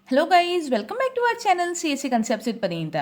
Hello guys, welcome back to our channel CSC concepts with Panita.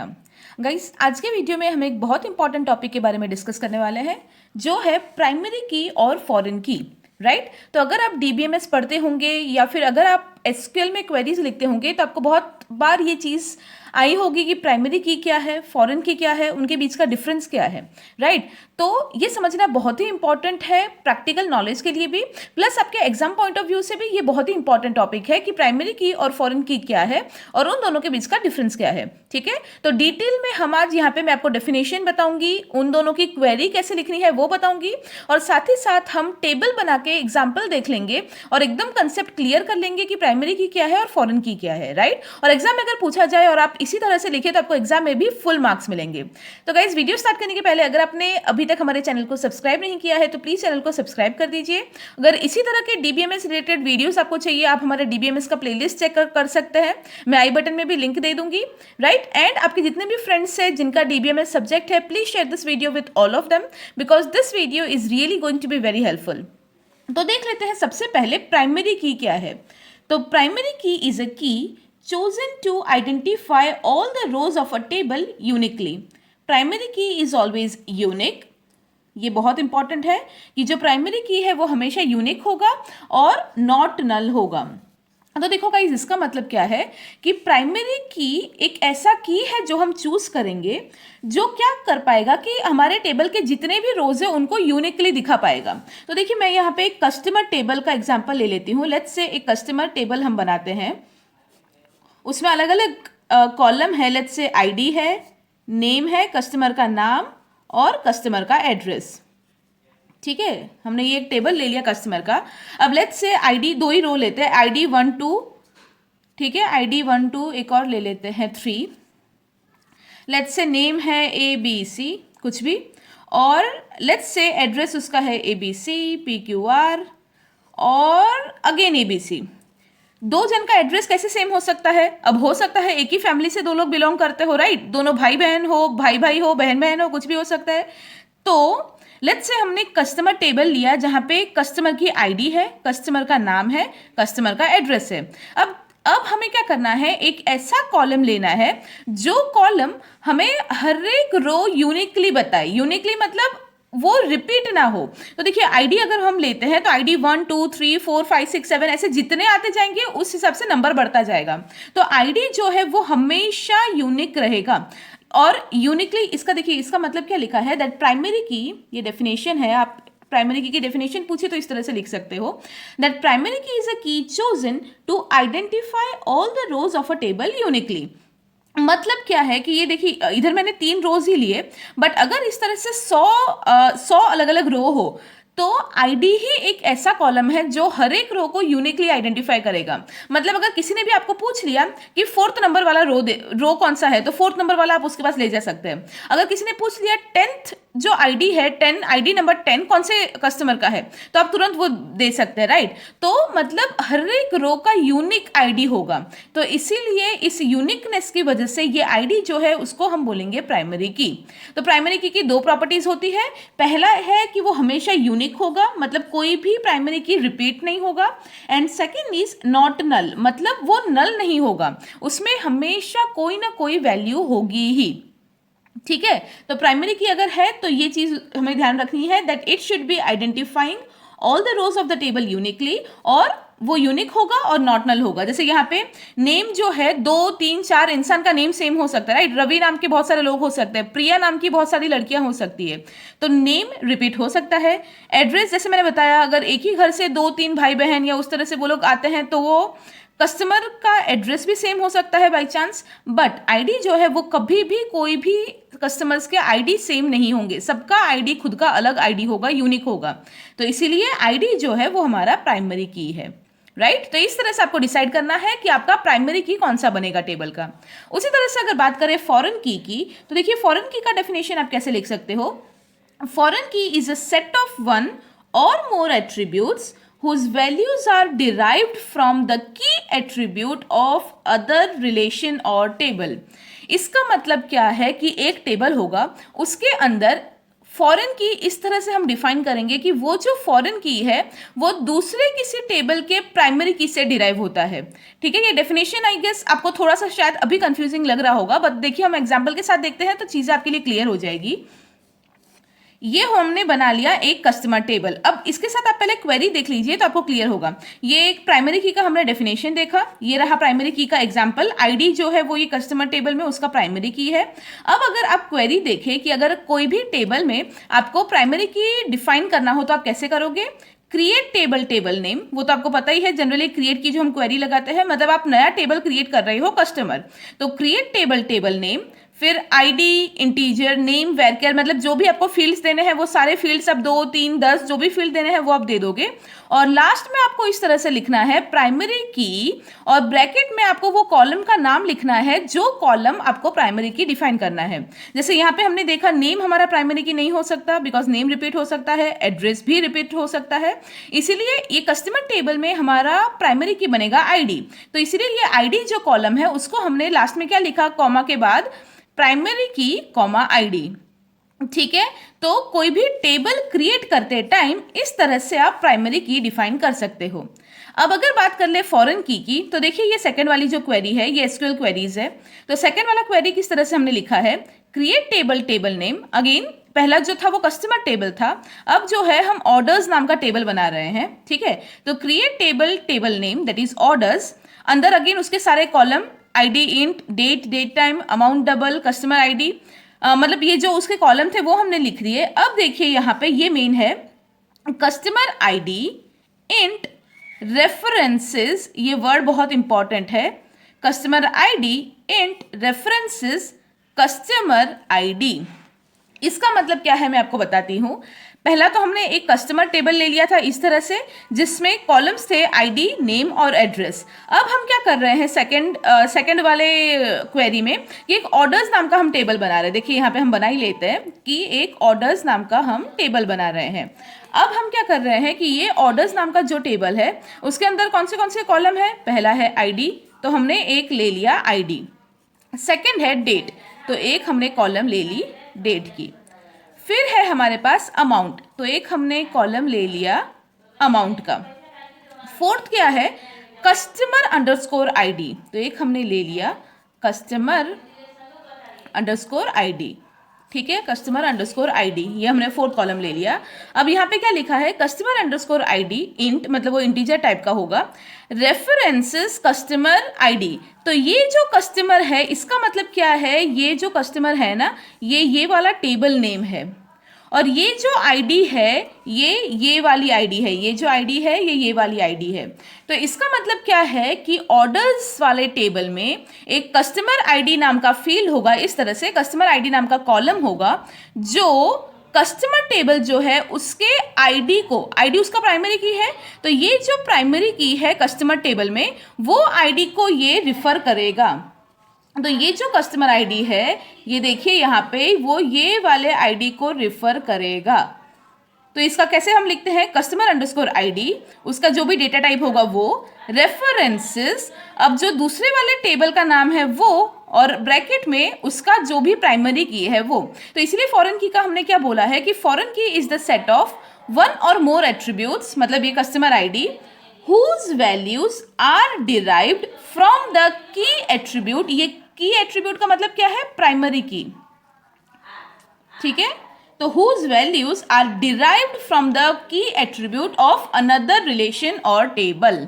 Guys, आज के video में हम एक बहुत इंपॉर्टेंट टॉपिक के बारे में डिस्कस करने वाले हैं, जो है प्राइमरी की और फॉरेन की। राइट? तो अगर आप डीबीएमएस पढ़ते होंगे या फिर अगर आप एसक्यूएल में क्वेरीज लिखते होंगे तो आपको बहुत बार ये चीज़ आई होगी कि प्राइमरी की क्या है, फॉरेन की क्या है, उनके बीच का डिफरेंस क्या है। राइट? तो ये समझना बहुत ही इंपॉर्टेंट है प्रैक्टिकल नॉलेज के लिए भी, प्लस आपके एग्जाम पॉइंट ऑफ व्यू से भी ये बहुत ही इंपॉर्टेंट टॉपिक है कि प्राइमरी की और फॉरेन की क्या है और उन दोनों के बीच का डिफरेंस क्या है। ठीक है, तो डिटेल में हम आज यहाँ पे मैं आपको डेफिनेशन बताऊंगी, उन दोनों की क्वेरी कैसे लिखनी है वो बताऊंगी, और साथ ही साथ हम टेबल बना के एग्जाम्पल देख लेंगे और एकदम कंसेप्ट क्लियर कर लेंगे कि प्राइमरी की क्या है और फॉरेन की क्या है। राइट? और एग्जाम में अगर पूछा जाए और आप इसी तरह से लिखे तो आपको एग्जाम में भी फुल मार्क्स मिलेंगे। तो गाइज, वीडियो स्टार्ट करने के पहले अगर आपने अभी तक हमारे चैनल को सब्सक्राइब नहीं किया है तो प्लीज चैनल को सब्सक्राइब कर दीजिए। अगर इसी तरह के डीबीएमएस रिलेटेड वीडियोस आपको चाहिए, आप हमारे डीबीएमएस का प्लेलिस्ट चेक कर सकते हैं, मैं आई बटन में भी लिंक दे दूंगी। राइट? एंड आपके जितने भी फ्रेंड्स हैं जिनका डीबीएमएस सब्जेक्ट है, please share this video with all of them because this video is really going to be very helpful. तो देख लेते हैं सबसे पहले प्राइमरी की क्या है। तो प्राइमरी की इज अ की chosen to identify all the rows of a table uniquely. Primary key is always unique. ये बहुत इंपॉर्टेंट है कि जो प्राइमरी की है वो हमेशा यूनिक होगा और नॉट नल होगा। तो देखो गाइस, इसका मतलब क्या है कि प्राइमरी की एक ऐसा की है जो हम चूज करेंगे जो क्या कर पाएगा कि हमारे टेबल के जितने भी रोज है उनको यूनिकली दिखा पाएगा। तो देखिए, मैं यहाँ पे एक कस्टमर टेबल का एग्जांपल ले लेती हूँ। लेट्स से एक कस्टमर टेबल हम बनाते हैं, उसमें अलग अलग कॉलम है। लेट्स से आईडी है, नेम है, कस्टमर का नाम और कस्टमर का एड्रेस। ठीक है, हमने ये एक टेबल ले लिया कस्टमर का। अब लेट्स से आईडी दो ही रो लेते हैं, आईडी 1 2। ठीक है, आईडी 1 2, एक और ले लेते हैं 3। लेट्स से नेम है ABC कुछ भी, और लेट्स से एड्रेस उसका है ABC PQR और अगेन ABC। दो जन का एड्रेस कैसे सेम हो सकता है? अब हो सकता है एक ही फैमिली से दो लोग बिलोंग करते हो। राइट? दोनों भाई बहन हो, भाई भाई हो, बहन बहन हो, कुछ भी हो सकता है। तो लेट्स से हमने कस्टमर टेबल लिया जहां पे कस्टमर की आईडी है, कस्टमर का नाम है, कस्टमर का एड्रेस है। अब हमें क्या करना है, एक ऐसा कॉलम लेना है जो कॉलम हमें हर एक रो यूनिकली बताए। यूनिकली मतलब वो रिपीट ना हो। तो देखिए, आईडी अगर हम लेते हैं तो आईडी 1 2 3 4 5 6 7 ऐसे जितने आते जाएंगे उस हिसाब से नंबर बढ़ता जाएगा। तो आईडी जो है वो हमेशा यूनिक रहेगा। और यूनिकली इसका देखिए, इसका मतलब क्या लिखा है, दैट प्राइमरी की, ये डेफिनेशन है, आप प्राइमरी की डेफिनेशन पूछे तो इस तरह से लिख सकते हो, that primary key is a key chosen to identify all the rows of a table uniquely. मतलब क्या है कि ये देखिए, इधर मैंने 3 रोज ही लिए, बट अगर इस तरह से 100 अलग अलग रो हो तो आईडी ही एक ऐसा कॉलम है जो हर एक रो को यूनिकली आइडेंटिफाई करेगा। मतलब अगर किसी ने भी आपको पूछ लिया कि 4th नंबर वाला रो कौन सा है, तो 4th नंबर वाला आप उसके पास ले जा सकते हैं। अगर किसी ने पूछ लिया 10th जो आईडी है, 10 आईडी नंबर 10 कौन से कस्टमर का है, तो आप तुरंत वो दे सकते हैं। राइट? तो मतलब हर एक रो का यूनिक आईडी होगा। तो इसीलिए इस यूनिकनेस की वजह से ये आईडी जो है उसको हम बोलेंगे प्राइमरी की। तो प्राइमरी की दो प्रॉपर्टीज होती है। पहला है कि वो हमेशा यूनिक होगा, मतलब कोई भी प्राइमरी की रिपीट नहीं होगा। And second is not null, मतलब वो नल नहीं होगा, उसमें हमेशा कोई ना कोई वैल्यू होगी ही। ठीक है, तो प्राइमरी की अगर है तो ये चीज हमें ध्यान रखनी है, that it should be identifying all the rows of the table uniquely, और वो यूनिक होगा और नॉट नल होगा। जैसे यहाँ पे नेम जो है 2 3 4 इंसान का नेम सेम हो सकता है। राइट? रवि नाम के बहुत सारे लोग हो सकते हैं, प्रिया नाम की बहुत सारी लड़कियां हो सकती है, तो नेम रिपीट हो सकता है। एड्रेस जैसे मैंने बताया, अगर एक ही घर से 2 3 भाई बहन या उस तरह से वो लोग आते हैं तो वो कस्टमर का एड्रेस भी सेम हो सकता है बाई चांस। बट आईडी जो है वो कभी भी कोई भी कस्टमर्स के आईडी सेम नहीं होंगे, सबका आईडी खुद का अलग आईडी होगा, यूनिक होगा। तो इसीलिए आईडी जो है वो हमारा प्राइमरी की है। राइट? तो इस तरह से आपको डिसाइड करना है कि आपका प्राइमरी की कौन सा बनेगा टेबल का। उसी तरह से अगर बात करें फॉरेन की, तो देखिए फॉरेन की का डेफिनेशन आप कैसे लिख सकते हो। फॉरेन की is a set of 1 or more attributes whose values are derived from the key attribute of other relation or table। इसका मतलब क्या है कि एक टेबल होगा, उसके अंदर फॉरेन की इस तरह से हम डिफाइन करेंगे कि वो जो फॉरेन की है वो दूसरे किसी टेबल के प्राइमरी की से डिराइव होता है। ठीक है, ये डेफिनेशन आई गेस आपको थोड़ा सा शायद अभी कंफ्यूजिंग लग रहा होगा, बट देखिए हम एग्जांपल के साथ देखते हैं तो चीजें आपके लिए क्लियर हो जाएगी। ये हमने बना लिया एक कस्टमर टेबल। अब इसके साथ आप पहले क्वेरी देख लीजिए तो आपको क्लियर होगा। ये एक प्राइमरी की का हमने डेफिनेशन देखा, ये रहा प्राइमरी की का एग्जांपल, आईडी जो है वो ये कस्टमर टेबल में उसका प्राइमरी की है। अब अगर आप क्वेरी देखें कि अगर कोई भी टेबल में आपको प्राइमरी की डिफाइन करना हो तो आप कैसे करोगे? क्रिएट टेबल टेबल नेम, वो तो आपको पता ही है, जनरली क्रिएट की जो हम क्वेरी लगाते हैं, मतलब आप नया टेबल क्रिएट कर रहे हो कस्टमर, तो क्रिएट टेबल टेबल नेम, फिर आईडी, इंटीजर, नेम, वेरकेयर, मतलब जो भी आपको फील्ड्स देने हैं वो सारे फील्ड्स आप 2, 3, 10 जो भी फील्ड देने हैं वो आप दे दोगे। और लास्ट में आपको इस तरह से लिखना है प्राइमरी की, और ब्रैकेट में आपको वो कॉलम का नाम लिखना है जो कॉलम आपको प्राइमरी की डिफाइन करना है। जैसे यहाँ पे हमने देखा नेम हमारा प्राइमरी की नहीं हो सकता, बिकॉज नेम रिपीट हो सकता है, एड्रेस भी रिपीट हो सकता है, इसीलिए ये कस्टमर टेबल में हमारा प्राइमरी की बनेगा आईडी। तो इसीलिए ये आईडी जो कॉलम है उसको हमने लास्ट में क्या लिखा, कॉमा के बाद प्राइमरी की कॉमा आईडी। ठीक है, तो कोई भी टेबल क्रिएट करते टाइम इस तरह से आप प्राइमरी की डिफाइन कर सकते हो। अब अगर बात कर ले फॉरेन की तो देखिए ये सेकंड वाली जो क्वेरी है ये एसक्यूएल क्वेरीज है। तो सेकंड वाला क्वेरी किस तरह से हमने लिखा है, create table table name, again पहला जो था वो कस्टमर टेबल था, अब जो है हम ऑर्डर्स नाम का टेबल बना रहे हैं। ठीक है, तो create table table name that is orders, अंदर अगेन उसके सारे column, ID, int, date, date time, amount double, customer ID, मतलब ये जो उसके कॉलम थे वो हमने लिख दिए। अब देखिए यहाँ पे ये मेन है कस्टमर आईडी इंट रेफरेंसेस, ये वर्ड बहुत इंपॉर्टेंट है, customer ID int references customer ID. इसका मतलब क्या है मैं आपको बताती हूँ। पहला तो हमने एक कस्टमर टेबल ले लिया था इस तरह से जिसमें कॉलम्स थे आईडी, नेम और एड्रेस। अब हम क्या कर रहे हैं सेकंड वाले क्वेरी में कि एक ऑर्डर्स नाम का हम टेबल बना रहे हैं। देखिए यहाँ पे हम बना ही लेते हैं कि एक ऑर्डर्स नाम का हम टेबल बना रहे हैं। अब हम क्या कर रहे हैं कि ये ऑर्डर्स नाम का जो टेबल है उसके अंदर कौन से कॉलम है, पहला है आईडी, तो हमने एक ले लिया आईडी। सेकेंड है डेट, तो एक हमने कॉलम ले ली डेट की। फिर है हमारे पास अमाउंट, तो एक हमने कॉलम ले लिया अमाउंट का। फोर्थ क्या है, कस्टमर अंडरस्कोर आईडी, तो एक हमने ले लिया कस्टमर अंडरस्कोर आईडी। ठीक है, कस्टमर अंडरस्कोर आईडी, ये हमने फोर्थ कॉलम ले लिया। अब यहाँ पे क्या लिखा है, कस्टमर अंडरस्कोर आईडी इंट, मतलब वो इंटीजर टाइप का होगा, रेफरेंसेस कस्टमर आईडी। तो ये जो कस्टमर है इसका मतलब क्या है, ये जो कस्टमर है ना ये वाला टेबल नेम है, और ये जो आईडी है ये वाली आईडी है, ये जो आईडी है ये वाली आईडी है। तो इसका मतलब क्या है कि ऑर्डर्स वाले टेबल में एक कस्टमर आईडी नाम का फील्ड होगा, इस तरह से कस्टमर आईडी नाम का कॉलम होगा जो कस्टमर टेबल जो है उसके आईडी को, आईडी उसका प्राइमरी की है, तो ये जो प्राइमरी की है कस्टमर टेबल में वो आईडी को ये रिफर करेगा। तो ये जो कस्टमर आईडी है ये देखिए यहाँ पे वो ये वाले आईडी को रिफर करेगा। तो इसका कैसे हम लिखते हैं, कस्टमर अंडरस्कोर आईडी, उसका जो भी डेटा टाइप होगा वो, रेफरेंसेस, अब जो दूसरे वाले टेबल का नाम है वो, और ब्रैकेट में उसका जो भी प्राइमरी की है वो। तो इसलिए फॉरेन की का हमने क्या बोला है कि फॉरेन की is the set of one और मोर एट्रीब्यूट्स, मतलब ये customer ID whose values are derived from the key attribute, ये की एट्रीब्यूट का मतलब क्या है, प्राइमरी की। ठीक है, तो whose values are derived from the key attribute of another relation or table।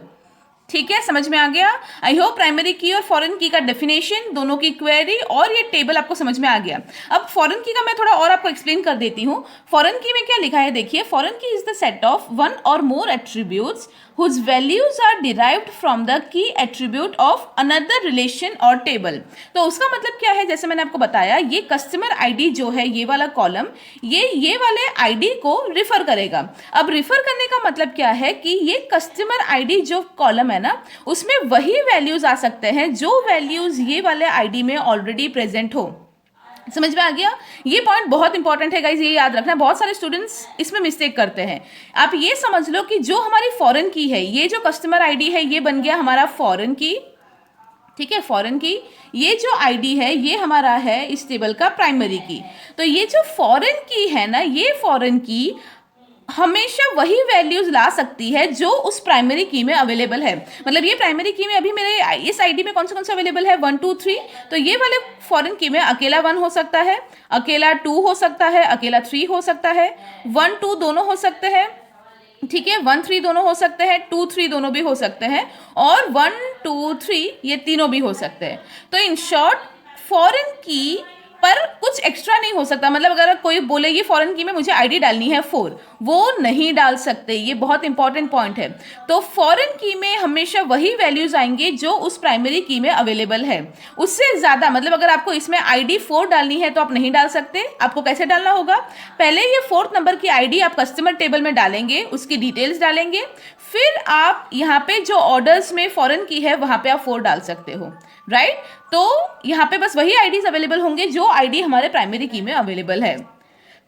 ठीक है, समझ में आ गया। आई होप प्राइमरी की और फॉरेन की का डेफिनेशन, दोनों की क्वेरी और ये टेबल आपको समझ में आ गया। अब फॉरेन की का मैं थोड़ा और आपको एक्सप्लेन कर देती हूँ। फॉरेन की में क्या लिखा है, देखिए, फॉरेन की is the set of one और मोर attributes whose values are derived from the key attribute of another relation or table। तो उसका मतलब क्या है, जैसे मैंने आपको बताया, ये कस्टमर आईडी जो है ये वाला कॉलम ये वाले आईडी को रिफर करेगा। अब रिफर करने का मतलब क्या है कि ये कस्टमर आईडी जो कॉलम है ना उसमें वही वैल्यूज आ सकते हैं जो वैल्यूज ये वाले आईडी में ऑलरेडी प्रेजेंट हो। समझ में आ गया। ये पॉइंट बहुत इंपॉर्टेंट है गाइज, ये याद रखना। बहुत सारे स्टूडेंट्स इसमें मिस्टेक करते हैं। आप ये समझ लो कि जो हमारी फॉरेन की है, ये जो कस्टमर आईडी है ये बन गया हमारा फॉरेन की। ठीक है, फॉरेन की ये जो आईडी है ये हमारा है इस टेबल का प्राइमरी की। तो ये जो फॉरेन की है ना, ये फॉरेन की हमेशा वही वैल्यूज ला सकती है जो उस प्राइमरी की में अवेलेबल है। मतलब ये प्राइमरी की में अभी मेरे इस आईडी में कौन सा अवेलेबल है, 1 2 3, तो ये वाले फॉरेन की में अकेला 1 हो सकता है, अकेला 2 हो सकता है, अकेला 3 हो सकता है, 1 2 दोनों हो सकते हैं, ठीक है, 1 3 दोनों हो सकते हैं, 2 3 दोनों भी हो सकते हैं, और 1 2 3 ये तीनों भी हो सकते हैं। तो इन शॉर्ट फॉरेन की पर कुछ एक्स्ट्रा नहीं हो सकता। मतलब अगर कोई बोले ये फॉरेन की में मुझे आईडी डालनी है 4, वो नहीं डाल सकते, ये बहुत इंपॉर्टेंट पॉइंट है। तो फॉरेन की में हमेशा वही वैल्यूज आएंगे जो उस प्राइमरी की में अवेलेबल है, उससे ज़्यादा। मतलब अगर आपको इसमें आईडी 4 डालनी है तो आप नहीं डाल सकते। आपको कैसे डालना होगा, पहले ये 4th नंबर की आईडी आप कस्टमर टेबल में डालेंगे, उसकी डिटेल्स डालेंगे, फिर आप यहाँ पे जो ऑर्डर्स में फॉरेन की है वहाँ पे आप 4 डाल सकते हो, राइट। तो यहाँ पे बस वही आईडीज अवेलेबल होंगे जो आईडी हमारे प्राइमरी की में अवेलेबल है।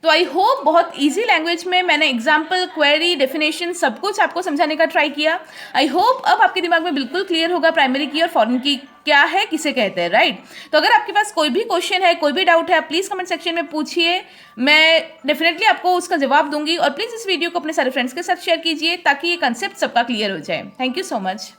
तो आई होप बहुत इजी लैंग्वेज में मैंने एग्जाम्पल, क्वेरी, डेफिनेशन सब कुछ आपको समझाने का ट्राई किया। आई होप अब आपके दिमाग में बिल्कुल क्लियर होगा प्राइमरी की और फॉरेन की क्या है, किसे कहते हैं, राइट। तो अगर आपके पास कोई भी क्वेश्चन है, कोई भी डाउट है, आप प्लीज़ कमेंट सेक्शन में पूछिए, मैं डेफिनेटली आपको उसका जवाब दूंगी। और प्लीज़ इस वीडियो को अपने सारे फ्रेंड्स के साथ शेयर कीजिए ताकि ये कंसेप्ट सबका क्लियर हो जाए। Thank you so much.